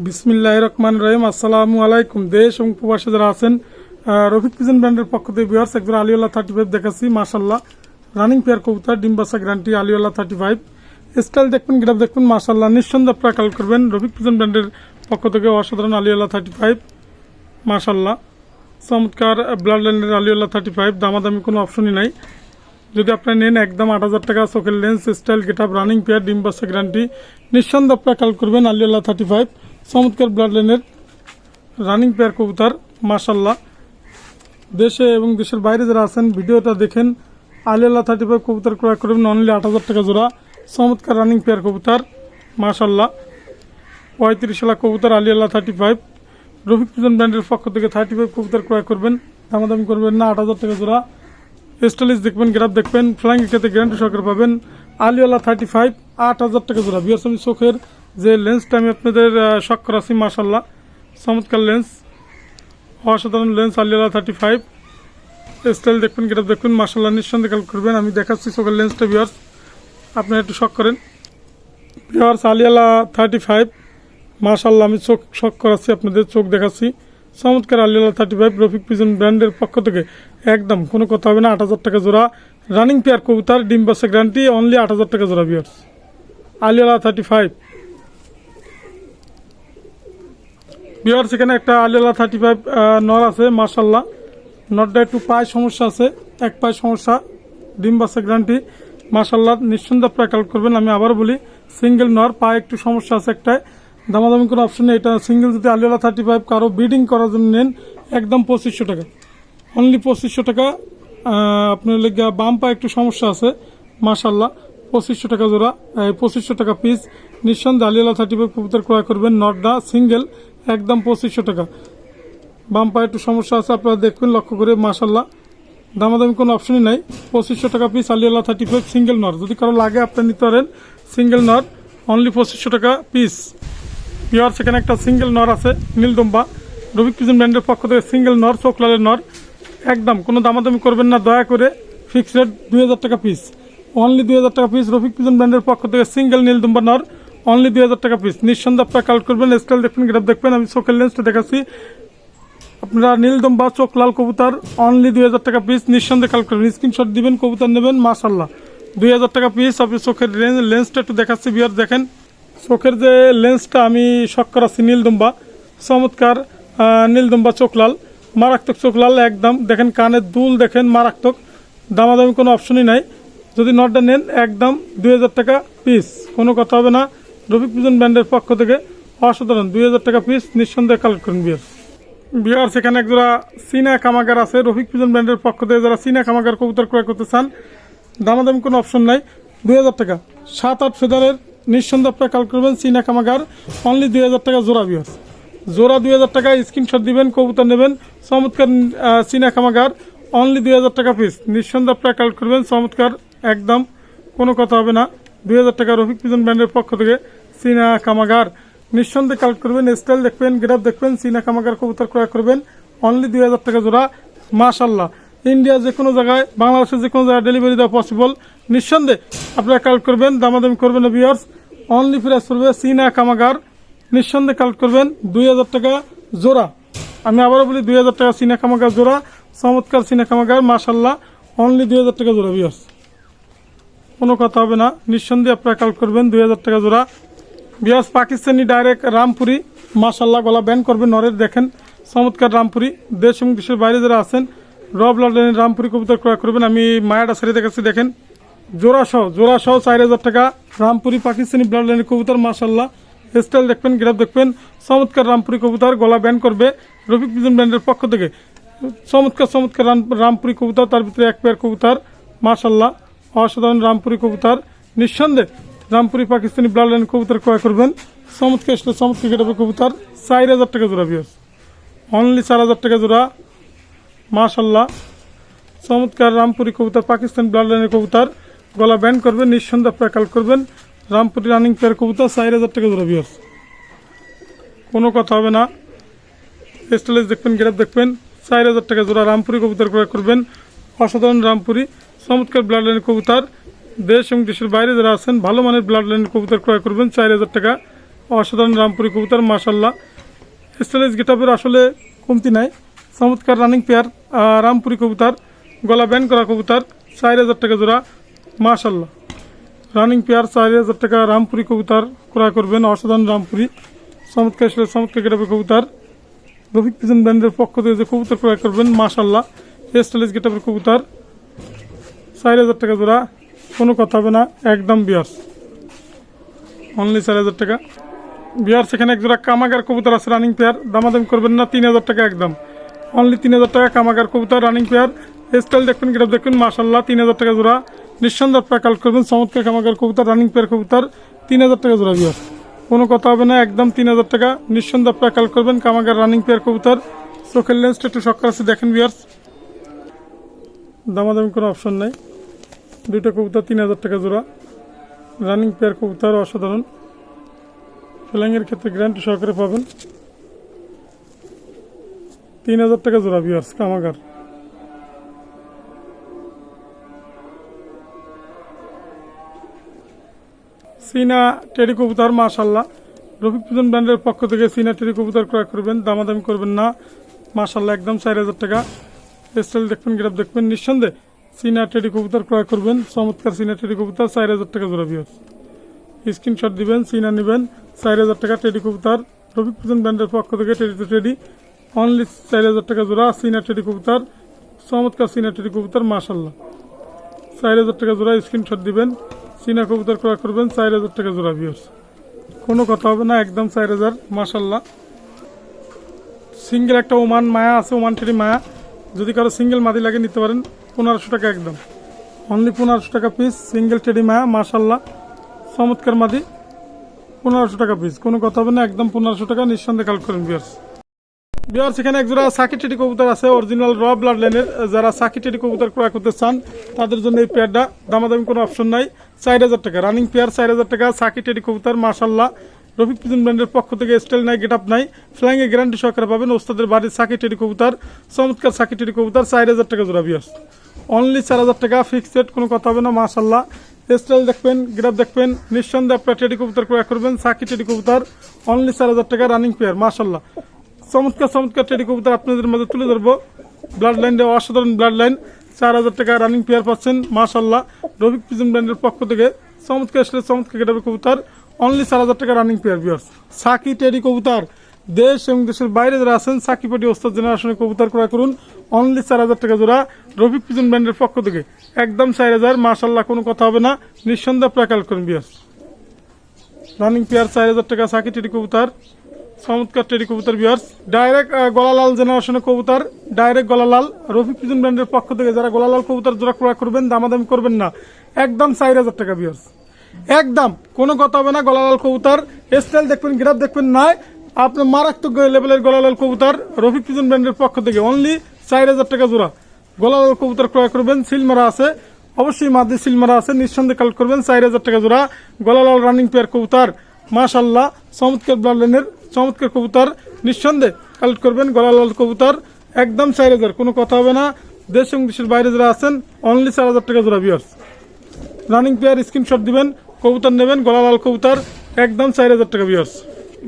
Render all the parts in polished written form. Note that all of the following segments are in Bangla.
বিসমিল্লাহির রহমানির রহিম। আসসালামু আলাইকুম। দেশ এবং প্রবাসী যারা আছেন, রফিক পিজন ব্র্যান্ডের পক্ষ থেকে ভিউয়ার্স একজন আলিওয়ালা 35 দেখাচ্ছি। মাশাল্লাহ রানিং পেয়ার কবুতর, ডিম বাচ্চা গ্যারান্টি, আলিওয়ালা 35 স্টাইল দেখবেন, গ্রাফ দেখবেন। মাশাল্লাহ নিঃসন্দেহে আপনারা কাল করবেন রফিক পিজন ব্র্যান্ডের পক্ষ থেকে অসাধারণ আলিওয়ালা 35। মাশাল্লাহ চমৎকার ব্লাড লাইনের আলিওয়ালা 35, দামাদামি কোনো অপশনই নাই। যদি আপনারা নেন একদম 8,000 টাকা, চোখের lens, style, getup, running pair, ডিম বাচ্চা গ্যারান্টি, নিঃসন্দেহে আপনারা কাল করবেন আলিওয়ালা 35। চমৎকার ব্লাড লাইনের রানিং পেয়ার কবুতর। মাশাল্লাহ দেশে এবং দেশের বাইরে যারা আছেন ভিডিওটা দেখেন, আলিওয়ালা 35 কবুতর ক্রয় করবেন অনলি 8,000 টাকা জোড়া। চমৎকার রানিং পেয়ার কবুতর। মাশাল্লাহ 35 লাখ কবুতর আলিওয়ালা 35। রফিক পিজন ব্র্যান্ডের পক্ষ থেকে 35 কবুতর ক্রয় করবেন, দামাদামি করবেন না, 8,000 টাকা জোড়া। স্টাইলিশ দেখবেন, গ্রাফ দেখবেন, ফ্লাইং ক্ষেত্রে গ্যারান্টি সহকারে পাবেন আলিওয়ালা 35 8,000 টাকা জোড়া। বিয়ারসমি চোখের যে লেন্সটা আমি আপনাদের শখ করাছি, মাশাল্লাহ চমৎকার লেন্স, অসাধারণ লেন্স আলিওয়ালা 35। স্টাইল দেখবেন, গ্রাফ দেখবেন, মাশাল্লাহ নিঃসন্দেহে কাল করবেন। আমি দেখাচ্ছি চোখের লেন্সটা বিয়ার্স, আপনারা একটু শখ করেন বিয়ার্স। আলিওয়ালা 35 মাশাল্লাহ আমি চোখ শখ করাচ্ছি, আপনাদের চোখ দেখাচ্ছি। চমৎকার আলিওয়ালা 35 রফিক পিজন ব্র্যান্ডের পক্ষ থেকে একদম কোনো কথা হবে না, 8,000 টাকা জোড়া। রানিং পেয়ার কবুতর, ডিম বাচ্চা গ্যারান্টি, অনলি 8,000 টাকা জোড়া বিয়ার্স আলিওয়ালা 35 বিয়ার্স। এখানে একটা আলিওয়ালা 35 নর আছে। মাশাল্লাহ নরটা একটু পায়ে সমস্যা আছে, এক পায়ে সমস্যা, ডিম বাচ্চা গ্যারান্টি। মাশাল্লাহ নিঃসন্দেহে আপনারা কালেক্ট করবেন। আমি আবার বলি, সিঙ্গেল নর, পায়ে একটু সমস্যা আছে একটাই, দামাদামি কোনো অপশন নেই। এটা সিঙ্গেল যদি আলিওয়ালা 35 কারো ব্রিডিং করার জন্য নেন একদম 2500 টাকা, অনলি 2500 টাকা। আপনার লেগে বাম পায়ে একটু সমস্যা আছে, মাশাল্লাহ 2500 টাকা জোড়া, 2500 টাকা পিস। নিঃসন্দেহে আলিওয়ালা 35 কবুতর ক্রয় করবেন, নটটা সিঙ্গেল একদম 2500 টাকা। বাম পায়ে একটু সমস্যা আছে, আপনারা দেখবেন লক্ষ্য করে। মাশাল্লাহ দামাদামি কোনো অপশনই নাই, 2500 টাকা পিস আলিওয়ালা 35 সিঙ্গেল নর। যদি কারো লাগে আপনারা নিতে পারেন, সিঙ্গেল নর অনলি 2500 টাকা পিস। পিওর সেখানে একটা সিঙ্গেল নর আছে নীলদম্বা, রফিক পিজন ব্র্যান্ডের পক্ষ থেকে সিঙ্গেল নর, চোখলালের নর, একদম কোনো দামাদামি করবেন না, দয়া করে। ফিক্সড রেট 2,000 টাকা পিস, অনলি 2,000 টাকা পিস। রফিক পিজন ব্র্যান্ডের পক্ষ থেকে সিঙ্গেল নীলদম্বা নর, অনলি 2,000 টাকা পিস। নিঃসন্দেহে আপনারা কালেক্ট করবেন। স্টাইল দেখবেন, গ্রাফ দেখবেন। আমি চোখের লেন্সটা দেখাচ্ছি, আপনারা নীলদম্বা চোখলাল কবুতর অনলি 2,000 টাকা পিস। নিঃসন্দেহে কালেক্ট করবেন, স্ক্রিনশট দিবেন, কবুতর নেবেন। মাশাল্লাহ 2,000 টাকা পিস। আপনি চোখের লেন্সটা একটু দেখাচ্ছি বিয়ার, দেখেন চোখের যে লেন্সটা আমি শখ করাচ্ছি, নীলদম্বা চমৎকার নীলদম্বা চোখলাল, মারাত্মক চোখলাল একদম। দেখেন কানের দুল দেখেন, মারাত্মক, দামাদামি কোনো অপশনই নাই। যদি নটটা নেন একদম 2,000 টাকা পিস, কোনো কথা হবে না। রফিক পিজন ব্র্যান্ডের পক্ষ থেকে অসাধারণ 2,000 টাকা পিস। নিঃসন্দেহে কালেক্ট করুন বিয়ার। সেখানে একজোড়া চীনা কামাগার আছে রফিক পিজন ব্র্যান্ডের পক্ষ থেকে। যারা চীনা কামাগার কবুতর ক্রয় করতে চান, দামাদামি কোনো অপশন নাই, 2,000 টাকা 7-8 ফেদারের। নিঃসন্দেহে আপনারা কাল করবেন চীনা কামাগার, অনলি 2,000 টাকা জোড়া বিয়ার্স। জোড়া 2,000 টাকা, স্ক্রিনশট দিবেন, কবুতর নেবেন। চমৎকার চীনা কামাগার অনলি 2,000 টাকা পিস। নিঃসন্দেহে আপনারা কাল করবেন, চমৎকার একদম কোনো কথা হবে না, 2,000 টাকা রফিক পিজন ব্র্যান্ডের পক্ষ থেকে চীনা কামাগার। নিঃসন্দেহে কালেক্ট করবেন, স্টাইল দেখবেন, গ্রাফ দেখবেন, চীনা কামাগার কবুতর ক্রয় করবেন অনলি 2,000 টাকা জোড়া। মাশাল্লাহ ইন্ডিয়া যে কোনো জায়গায়, বাংলাদেশের যে কোনো জায়গায় ডেলিভারি দেওয়া পসিবল। নিঃসন্দেহে আপনারা কালেক্ট করবেন, দামাদামি করবেন না ভিউয়ার্স, অনলি প্রাইস পড়বে চীনা কামাগার। নিঃসন্দেহে কালেক্ট করবেন 2,000 টাকা জোড়া। আমি আবারও বলি 2,000 টাকা চীনা কামাগার জোড়া, চমৎকার চীনা কামাগার। মাশাল্লাহ অনলি 2,000 টাকা জোড়া ভিউয়ার্স, কোনো কথা হবে না। নিঃসন্দেহে আপনারা কালেক্ট করবেন 2,000 টাকা জোড়া ভিউয়ার্স। পাকিস্তানি ডাইরেক্ট রামপুরি, মাশাল্লাহ গলা ব্যান্ড করবেন নরের, দেখেন চমৎকার রামপুরি। দেশ এবং দেশের বাইরে যারা আছেন রব লাডেনের রামপুরি কবুতর ক্রয় করবেন। আমি মায়াডা সারি দেখাচ্ছি, দেখেন জোড়া সহ 4,000 টাকা রামপুরি পাকিস্তানি ব্লাড লাইনের কবুতর। মাশাল্লাহ স্টাইল দেখবেন, গ্রাফ দেখবেন, চমৎকার রামপুরি কবুতর, গলা ব্যান্ড করবে রফিক পিজন ব্র্যান্ডের পক্ষ থেকে। চমৎকার চমৎকার রামপুরি কবুতর, তার ভিতরে এক পেয়ার কবুতর। মাশাল্লাহ অসাধারণ রামপুরি কবুতর। নিঃসন্দেহে রামপুরি পাকিস্তানি ব্লাড লাইনের কবুতর ক্রয় করবেন। চমৎকার চমৎকার গেটাবে কবুতর, 4,000 টাকা জোড়া বিয়ার্স, অনলি 4,000 টাকা জোড়া। মাশাল্লাহ চমৎকার রামপুরি কবুতর, পাকিস্তান ব্লাড লাইনের কবুতর, গলা ব্যান্ড করবেন। নিঃসন্দেহে আপনারা কাল করবেন রামপুরি রানিং পেয়ার কবুতর, 4,000 টাকা জোড়া বিয়ার্স, কোনো কথা হবে না। স্টাইলিশ দেখবেন, গ্রাফ দেখবেন, 4,000 টাকা জোড়া রামপুরি কবুতর ক্রয় করবেন। অসাধারণ রামপুরি চমৎকার ব্লাড লাইনের কবুতর। দেশ এবং দেশের বাইরে যারা আছেন ভালো মানের ব্লাড লাইনের কবুতর ক্রয় করবেন, 4,000 টাকা অসাধারণ রামপুরি কবুতর মাশাল্লাহ। স্টাইলিশ গেটআপের আসলে কমতি নাই। চমৎকার রানিং পেয়ার রামপুরি কবুতর, গলা ব্যান্ড করা কবুতর, 4000 টাকা জোড়া মাশাল্লাহ। রানিং পেয়ার 4000 টাকা রামপুরি কবুতর ক্রয় করবেন। অসাধারণ রামপুরি চমৎকার চমৎকার গেটআপের কবুতর। রফিক পিজন ব্র্যান্ডের পক্ষ থেকে যে কবুতর ক্রয় করবেন মাশাল্লাহ, স্টাইলিশ গেটআপের কবুতর 4000 টাকা জোড়া, কোনো কথা হবে না, একদম বিয়ার্স অনলি 4000 টাকা। বিয়ার্স এখানে এক জোড়া কামাগার কবুতর আছে রানিং পেয়ার, দামাদামি করবেন না, 3000 টাকা একদম, অনলি 3000 টাকা কামাগার কবুতর রানিং পেয়ার। স্টাইল দেখবেন গেটআপ দেখবেন মাশাল্লাহ, 3000 টাকা জোড়া, নিঃসন্দেহ আপনারা কালেক্ট করবেন। চমৎকার কামাগার কবুতর রানিং পেয়ার কবুতর 3000 টাকা জোড়া বিয়ার্স, কোনো কথা হবে না, একদম 3000 টাকা নিঃসন্দেহ আপনারা কালেক্ট করবেন। কামাগার রানিং পেয়ার কবুতর, চোখের লেন্সটা একটু শক্কর আছে দেখেন বিয়ার্স, দামাদামি কোনো অপশন নাই। দুইটা কবুতর 3000 টাকা জোড়া, রানিং পেয়ার কবুতর অসাধারণ, ফ্লাইংয়ের ক্ষেত্রে গ্যারান্টি সহকারে পাবেন। 3000 টাকা জোড়া বিয়ার্স কামাগার। সিনা টেডি কবুতর মাশাল্লাহ, রফিক পিজন ব্র্যান্ডের পক্ষ থেকে সিনা টেডি কবুতর ক্রয় করবেন, দামাদামি করবেন না মাশাল্লাহ, একদম 4000 টাকা। স্টাইল দেখবেন গেটআপ দেখবেন, নিঃসন্দেহে সিনা টেডি কবুতর ক্রয় করবেন। চমৎকার সিনা টেডি কবুতর 4000 টাকা জোড়া বিয়ার্স, স্ক্রিনশট দিবেন, সিনা নেবেন 4000 টাকা টেডি কবুতর, রফিক পিজন ব্র্যান্ডের পক্ষ থেকে টেডি টু টেডি অনলি 4000 টাকা জোড়া। সিনা টেডি কবুতর, চমৎকার সিনা টেডি কবুতর মাশাল্লাহ, 4000 টাকা জোড়া, স্ক্রিনশট দিবেন, সিনা কবুতর ক্রয় করবেন 4000 টাকা জোড়া বিয়ার্স, কোনো কথা হবে না, একদম 4000 মাশাল্লাহ। সিঙ্গেল একটা ওমান মায়া আছে, ওমান টেডি মায়া, যদি কারো সিঙ্গেল মাদি লাগে নিতে পারেন, 1500 টাকা একদম, অনলি 1500 টাকা পিস সিঙ্গেল টেডি মায়া মাশাল্লাহ, চমৎকার মাদি 1500 টাকা পিস, কোনো কথা হবে না, একদম 1500 টাকা নিঃসন্দেহে কালেক্ট করেন বিয়ার্স। বিয়ার্স এখানে একজোড়া সাকি টেডি কবুতর আছে অরিজিনাল র ব্লাড লাইনের, যারা সাকি টেডি কবুতর ক্রয় করতে চান তাদের জন্য এই পেয়ারটা, দামাদামি কোনো অপশন নাই, 4000 টাকা রানিং পেয়ার, 4000 টাকা সাকি টেডি কবুতর মাশাল্লাহ। রফিক পিজন ব্র্যান্ডের পক্ষ থেকে স্টাইল নাই, গেটআপ নাই, ফ্লাইং এ গ্যারান্টি সহকারে পাবেন। ওস্তাদের বাড়ির সাকি টেডি কবুতর, চমৎকার সাকি টেডি কবুতর 4000 টাকা জোড়া বিয়ার্স, অনলি 4000 টাকা ফিক্সড, কোনো কথা হবে না মাশাল্লাহ। স্টাইল দেখবেন গেটআপ দেখবেন, নিঃসন্দেহে আপনারা টেডি কবুতর ক্রয় করবেন। সাকি টেডি কবুতর অনলি 4000 টাকা রানিং পেয়ার মাশাল্লাহ, চমৎকার চমৎকার টেডি কবুতর আপনাদের মাঝে তুলে ধরবো। ব্লাড লাইন অসাধারণ ব্লাড লাইন, 4000 টাকা রানিং পেয়ার পাচ্ছেন মাশাল্লাহ, রফিক পিজন ব্র্যান্ডের পক্ষ থেকে চমৎকার চমৎকার গেটআপের কবুতর অনলি 4000 টাকা রানিং পেয়ার বিয়ার্স। সাকি টেডি কবুতর দেশ এবং দেশের বাইরে যারা আছেন সাকি পেডি ওস্তাদ জেনারেশনের কবুতর ক্রয় করুন, অনলি 4000 টাকা জোড়া, রফিক পিজন ব্র্যান্ডের পক্ষ থেকে একদম 4000 মাশাল্লাহ, কোনো কথা হবে না, নিঃসন্দেহে আপনারা কালেক্ট করুন বিয়ার্স। রানিং পেয়ার 4000 টাকা সাকি টেডি কবুতর, চমৎকার টেডি কবুতর বিয়ার্স, ডাইরেক্ট গলালাল জেনারেশনের কবুতর, ডাইরেক্ট গলালাল, রফিক পিজন ব্র্যান্ডের পক্ষ থেকে যারা গলালাল কবুতর জোড়া ক্রয় করবেন দামাদামি করবেন না, একদম 4000 টাকা বিয়ার্স, একদম কোনো কথা হবে না। গলালাল কবুতর স্টাইল দেখবেন গেটআপ দেখবেন নাই, আপনার মারাত্মক লেভেলের গলালাল কবুতর রফিক পিজন ব্র্যান্ডের পক্ষ থেকে অনলি 4000 টাকা জোড়া। গলালাল কবুতর ক্রয় করবেন, সিলমারা আছে অবশ্যই, মাদি সিলমারা আছে, নিঃসন্দেহে কালেক্ট করবেন 4000 টাকা জোড়া। গলালাল রানিং পেয়ার কবুতর মাশাল্লাহ, চমৎকার ব্লাড লাইনের চমৎকার কবুতর, নিঃসন্দেহে কালেক্ট করবেন গলালাল কবুতর, একদম 4000, কোনো কথা হবে না। দেশ এবং দেশের বাইরে যারা আছেন অনলি 4000 টাকা জোড়া বিয়ার্স। রানিং পেয়ার স্ক্রিনশট দিবেন, কবুতর নেবেন গলালাল কবুতর, একদম 4000 টাকা বিয়ার্স।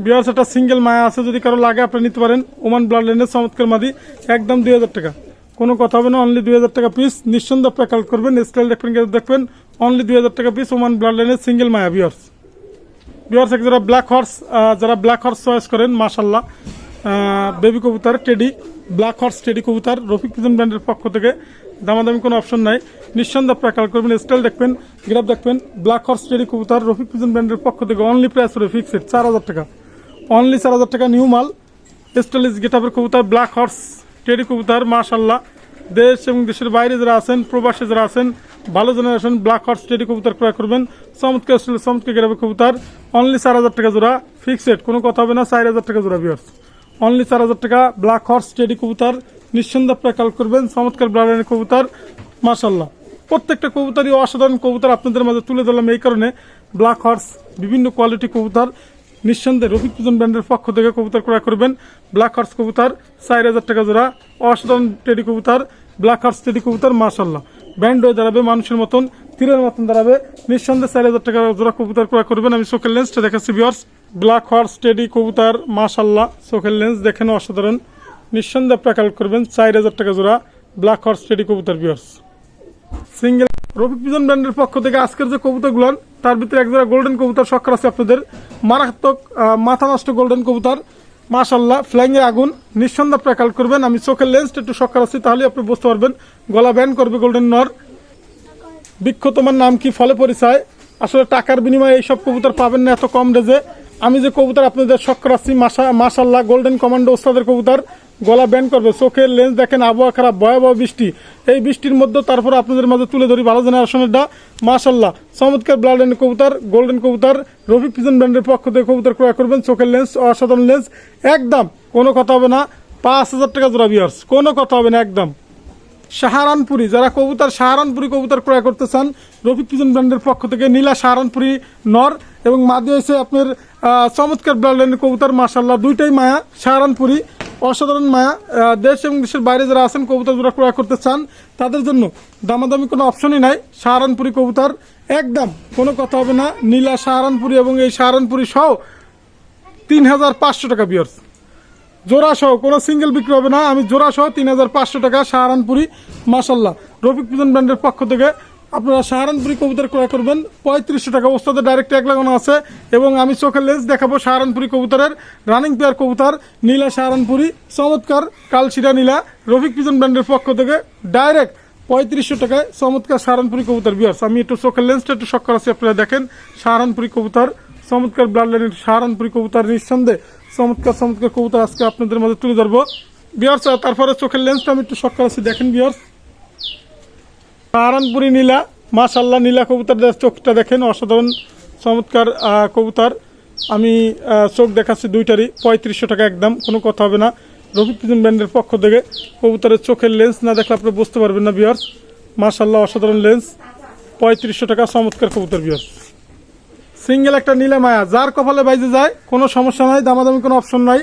বিয়ার্স একটা সিঙ্গেল মায়া আছে, যদি কারো লাগে আপনি নিতে পারেন, ওমান ব্লাড লাইনের চমৎকার মাদি, একদম 2000 টাকা, কোনো কথা হবে না, অনলি 2000 টাকা পিস, নিঃসন্দেহে আপনারা কালেক্ট করবেন। স্টাইল দেখবেন দেখবেন, অনলি 2000 টাকা পিস, ওমান ব্লাড লাইনের সিঙ্গেল মায়া বিয়ার্স। বিয়ার্স এক যারা ব্ল্যাক হর্স, যারা ব্ল্যাক হর্স চয়েস করেন মাশাল্লাহ, বেবি কবুতর টেডি, ব্ল্যাক হর্স টেডি কবুতর রফিক পিজন ব্র্যান্ডের পক্ষ থেকে, দামাদামি কোনো অপশন নাই, নিঃসন্দেহে আপনারা কালেক্ট করবেন। স্টাইল দেখবেন গেটআপ দেখবেন, ব্ল্যাক হর্স টেডি কবুতর রফিক পিজন ব্র্যান্ডের পক্ষ থেকে অনলি প্রাইস করে ফিক্সড 4000 টাকা, অনলি 4000 টাকা নিউ মাল। স্টাইলিশ গেটআপের কবুতর ব্ল্যাক হর্স টেডি কবুতর মাশাল্লাহ, দেশ এবং দেশের বাইরে যারা আছেন, প্রবাসী যারা আছেন, ভালো জেনারেশন ব্ল্যাক হর্স টেডি কবুতর ক্রয় করবেন। চমৎকার চমৎকার গেটআপের কবুতর অনলি 4000 টাকা জোড়া ফিক্সড, কোনো কথা হবে না, 4000 টাকা জোড়া বিয়ার্স, অনলি 4000 টাকা ব্ল্যাক হর্স টেডি কবুতর, নিঃসন্দেহে আপনারা কালেক্ট করবেন। চমৎকার ব্লাড লাইনের কবুতর মাশাল্লাহ, প্রত্যেকটা কবুতরই অসাধারণ কবুতর আপনাদের মাঝে তুলে ধরলাম এই কারণে। ব্ল্যাক হর্স বিভিন্ন কোয়ালিটি কবুতর, নিঃসন্দেহে রফিক পিজন ব্র্যান্ডের পক্ষ থেকে কবুতর ক্রয় করবেন। ব্ল্যাক হর্স কবুতর 4000 টাকা জোড়া, অসাধারণ টেডি কবুতর, ব্ল্যাক হর্স টেডি কবুতর মাশাল্লাহ, ব্যান্ড হয়ে দাঁড়াবে, মানুষের মতন তীরের মতন দাঁড়াবে, নিঃসন্দেহে 4000 টাকা জোড়া কবুতর ক্রয় করবেন। আমি চোখের লেন্সটা দেখাচ্ছি বিয়ার্স, ব্ল্যাক হর্স টেডি কবুতর মাশাল্লাহ, চোখের লেন্স দেখেন অসাধারণ, নিঃসন্দেহে আপনারা কালেক্ট করবেন 4000 টাকা জোড়া ব্ল্যাক হর্স টেডি কবুতর ভিউয়ার্স। সিঙ্গেল রফিক পিজন ব্র্যান্ডের পক্ষ থেকে আজকের যে কবুতরগুলো তার ভিতরে এক জোড়া গোল্ডেন কবুতর শখ আছে আপনাদের, মারাত্মক মাথা নষ্ট গোল্ডেন কবুতর মাশাল্লাহ, ফ্লাইংয়ে আগুন, নিঃসন্দেহে আপনারা কালেক্ট করবেন। আমি চোখের লেন্সটা একটু শখ আছি, তাহলে আপনি বুঝতে পারবেন। গলা ব্যান্ড করবে গোল্ডেন নর। বৃক্ষ তোমার নাম কি ফলে পরিচয়, আসলে টাকার বিনিময়ে এইসব কবুতর পাবেন না এত কম রেজে। আমি যে কবুতর আপনাদের শখ রাখছি মাশাল্লাহ গোল্ডেন কমান্ডো ওস্তাদের কবুতর, গলা ব্যান্ড করবে, চোখের লেন্স দেখেন, আবহাওয়া খারাপ, ভয়াবহ বৃষ্টি, এই বৃষ্টির মধ্যে তারপর আপনাদের মাঝে তুলে ধরি ভালো জেনারেশনেরটা মাশাল্লাহ চমৎকার ব্লাড লাইনের কবুতর, গোল্ডেন কবুতর, রফিক পিজন ব্র্যান্ডের পক্ষ থেকে কবুতর ক্রয় করবেন। চোখের লেন্স অসাধারণ লেন্স, একদম কোনো কথা হবে না, 5000 টাকা জোড়া ভিউয়ার্স, কোনো কথা হবে না একদম। সাহারানপুরি, যারা কবুতর সাহারানপুরি কবুতর ক্রয় করতে চান রফিক পিজন ব্র্যান্ডের পক্ষ থেকে নীলা সাহারানপুরি নর এবং মাদি হয়েছে আপনার চমৎকার ব্লাড লাইনের কবুতর মাশাল্লাহ, দুইটাই মায়া সাহারানপুরি, অসাধারণ মায়া। দেশ এবং দেশের বাইরে যারা আছেন কবুতর যারা ক্রয় করতে চান তাদের জন্য দামাদামি কোনো অপশনই নাই, সাহারানপুরি কবুতর একদম কোনো কথা হবে না, নীলা সাহারানপুরি এবং এই সাহারানপুরি সহ 3500 টাকা ভিউয়ার্স, জোড়া সহ, কোনো সিঙ্গেল বিক্রি হবে না, আমি জোড়া সহ 3500 টাকা সাহারানপুরি মাশাল্লাহ রফিক পিজন ব্র্যান্ডের পক্ষ থেকে আপনারা সাহারানপুরি কবুতর ক্রয় করবেন 3500 টাকা, ওস্তাদের ডাইরেক্ট ট্যাগ লাগানো আছে। এবং আমি চোখের লেন্স দেখাবো সাহারানপুরি কবুতরের, রানিং পেয়ার কবুতর নীলা সাহারানপুরি চমৎকার কালশিরা নীলা, রফিক পিজন ব্র্যান্ডের পক্ষ থেকে ডাইরেক্ট 3500 টাকায় চমৎকার সাহারানপুরি কবুতর ভিউয়ার্স। আমি একটু চোখের লেন্সটা একটু শখ আছি, আপনারা দেখেন সাহারানপুরি কবুতর, চমৎকার ব্লাড লাইনের সাহারানপুরি কবুতর, নিঃসন্দেহে চমৎকার চমৎকার কবুতর আজকে আপনাদের মধ্যে তুলে ধরবো ভিউয়ার্স। তারপরে চোখের লেন্সটা আমি একটু শখ আছি, দেখেন ভিউয়ার্স সাহারানপুরি নীলা মাশাল্লাহ, নীলা কবুতর চোখটা দেখেন অসাধারণ চমৎকার কবুতর। আমি চোখ দেখাচ্ছি দুইটারই 3500 টাকা একদম, কোনো কথা হবে না। রফিক পিজন ব্র্যান্ডের পক্ষ থেকে কবুতরের চোখের লেন্স না দেখলে আপনি বুঝতে পারবেন না ভিউয়ার্স, মাশাল্লাহ অসাধারণ লেন্স, 3500 টাকা চমৎকার কবুতর ভিউয়ার্স। সিঙ্গেল একটা নীলা মায়া, যার কপালে বাইজে যায় কোনো সমস্যা নাই, দামাদামি কোনো অপশন নাই,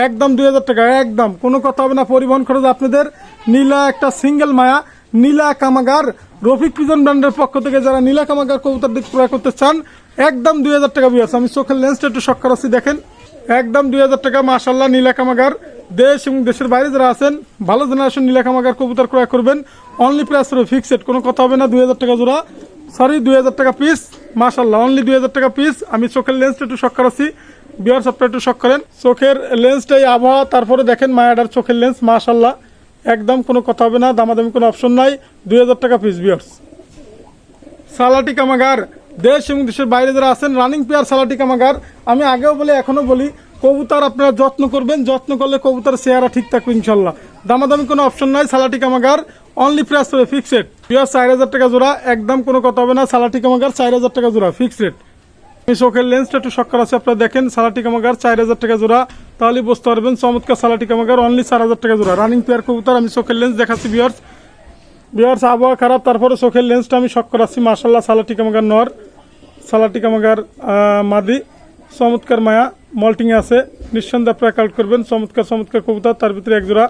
একদম 2000 টাকা একদম, কোনো কথা হবে না। পরিবহন খরচ আপনাদের। নীলা একটা সিঙ্গেল মায়া, নীলা কামাগার রফিক পিজন ব্র্যান্ডের পক্ষ থেকে যারা নীলা কামাগার কবুতর দিক ক্রয় করতে চান একদম 2000 টাকা ভিউয়ার্স। আমি চোখের লেন্সটা একটু শখ আছি, দেখেন একদম 2000 টাকা মাশাল্লাহ নীলা কামাগার। দেশ এবং দেশের বাইরে যারা আছেন ভালো জেনারেশন নীলা কামাগার কবুতর ক্রয় করবেন, অনলি প্রাইস ফিক্সড, কোনো কথা হবে না, 2000 টাকা জোড়া, সরি 2000 টাকা পিস মাশাল্লাহ, অনলি 2000 টাকা পিস। আমি চোখের লেন্সটা একটু শখ আছি ভিউয়ার্স, আপনারা একটু শখ করেন চোখের লেন্সটাই আবহাওয়া, তারপরে দেখেন মায়াডার চোখের লেন্স মাশাল্লাহ একদম কোনো কথা হবে না, দামাদামি কোনো অপশন নাই, 2000 টাকা পিস ভিউয়ার্স। সালাটি কামাগার, দেশ এবং দেশের বাইরে যারা আছেন রানিং পেয়ার সালাটি কামাগার, আমি আগেও বলি এখনো বলি কবুতর আপনারা যত্ন করবেন, যত্ন করলে কবুতর চেহারা ঠিক থাকবে ইনশাল্লাহ, দামাদামি কোনো অপশন নাই। সালাটি কামাগার অনলি প্রাইস ফিক্সড ভিউয়ার্স, 4000 টাকা জোড়া একদম, কোনো কথা হবে না। সালাটি কামাগার 4000 টাকা জোড়া ফিক্সড। আমি চোখের লেন্সটা একটু শখ আছে, আপনারা দেখেন সালাটি কামাগার 4000 টাকা জোড়া, তাহলে বুঝতে পারবেন চমৎকার সালাটি কামাগার অনলি 4000 টাকা জোড়া, রানিং পেয়ার কবুতর। আমি চোখের লেন্স দেখাচ্ছি ভিউয়ার্স, আবহাওয়া খারাপ, তারপরে চোখের লেন্সটা আমি শখ করাচ্ছি মাশাল্লাহ, সালাটি কামাগার নর, সালাটি কামাগার মাদি, চমৎকার মায়া মল্টিংয়ে আছে, নিঃসন্দেহে আপনারা কালেক্ট করবেন চমৎকার চমৎকার কবুতর, তার ভিতরে এক জোড়া